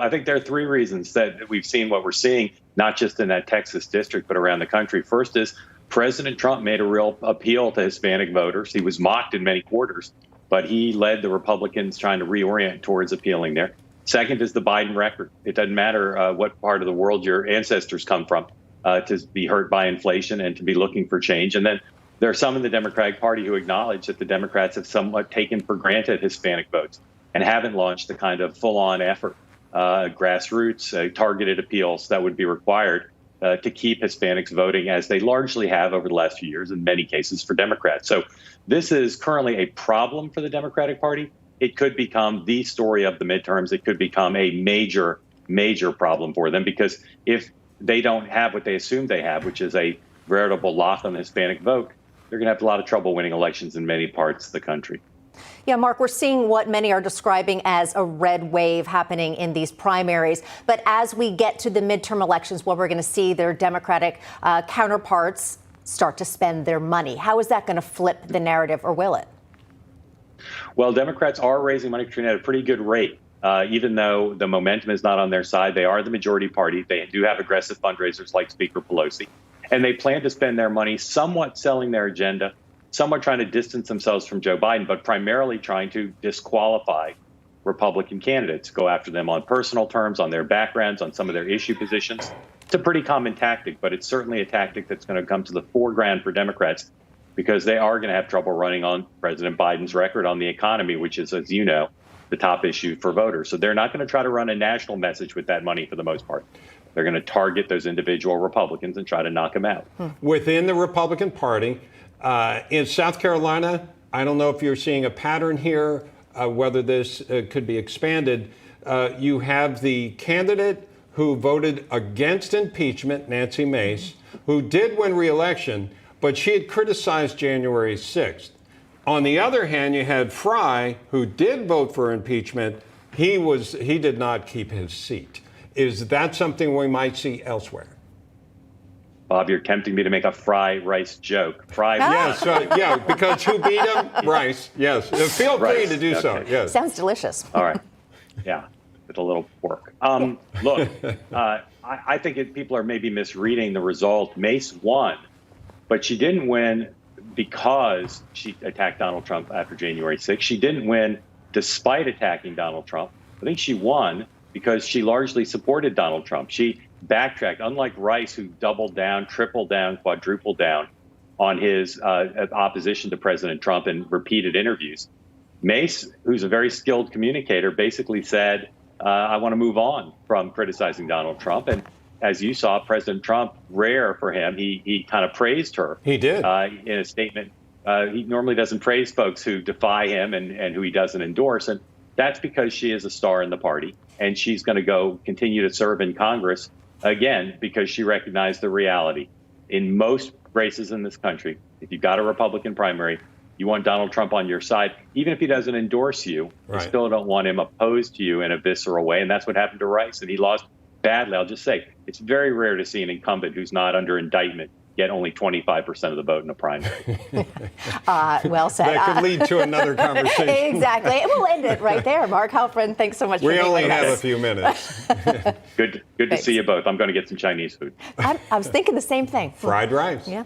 I think there are three reasons that we've seen what we're seeing, not just in that Texas district, but around the country. First is President Trump made a real appeal to Hispanic voters. He was mocked in many quarters, but he led the Republicans trying to reorient towards appealing there. Second is the Biden record. It doesn't matter what part of the world your ancestors come from to be hurt by inflation and to be looking for change. And then there are some in the Democratic Party who acknowledge that the Democrats have somewhat taken for granted Hispanic votes and haven't launched the kind of full-on effort, grassroots, targeted appeals that would be required to keep Hispanics voting, as they largely have over the last few years, in many cases for Democrats. So this is currently a problem for the Democratic Party. It could become the story of the midterms. It could become a major, major problem for them, because if they don't have what they assume they have, which is a veritable lock on the Hispanic vote, they're going to have a lot of trouble winning elections in many parts of the country. Yeah, Mark, we're seeing what many are describing as a red wave happening in these primaries. But as we get to the midterm elections, what we're going to see their Democratic counterparts start to spend their money. How is that going to flip the narrative, or will it? Well, Democrats are raising money, Katrina, at a pretty good rate. Even though the momentum is not on their side, they are the majority party. They do have aggressive fundraisers like Speaker Pelosi. And they plan to spend their money somewhat selling their agenda, somewhat trying to distance themselves from Joe Biden, but primarily trying to disqualify Republican candidates, go after them on personal terms, on their backgrounds, on some of their issue positions. It's a pretty common tactic, but it's certainly a tactic that's going to come to the foreground for Democrats, because they are going to have trouble running on President Biden's record on the economy, which is, as you know, the top issue for voters. So they're not going to try to run a national message with that money for the most part. They're going to target those individual Republicans and try to knock them out. Within the Republican Party, in South Carolina, I don't know if you're seeing a pattern here, whether this could be expanded. You have the candidate who voted against impeachment, Nancy Mace, who did win re-election, but she had criticized January 6th. On the other hand, you had Fry, who did vote for impeachment. He did not keep his seat. Is that something we might see elsewhere? Bob, you're tempting me to make a Fry-Rice joke. Fry, yes, yeah, because who beat him? Rice, yes. Feel free to do so, yes. Sounds delicious. All right, yeah, with a little pork. Look, I think people are maybe misreading the result. Mace won, but she didn't win because she attacked Donald Trump after January 6th. She didn't win despite attacking Donald Trump. I think she won because she largely supported Donald Trump. She backtracked, unlike Rice, who doubled down, tripled down, quadrupled down on his opposition to President Trump in repeated interviews. Mace, who's a very skilled communicator, basically said, I want to move on from criticizing Donald Trump. And as you saw, President Trump, rare for him, he kind of praised her. He did. In a statement. He normally doesn't praise folks who defy him and who he doesn't endorse. And that's because she is a star in the party. And she's going to go continue to serve in Congress, again, because she recognized the reality. In most races in this country, if you've got a Republican primary, you want Donald Trump on your side. Even if he doesn't endorse you, you still don't want him opposed to you in a visceral way. And that's what happened to Rice. And he lost badly. I'll just say, it's very rare to see an incumbent who's not under indictment get only 25% of the vote in a primary. Well said. That could lead to another conversation. Exactly. We'll end it right there. Mark Halperin, thanks so much for being with us. We only have a few minutes. Good to see you both. I'm going to get some Chinese food. I was thinking the same thing. Fried rice. Yeah.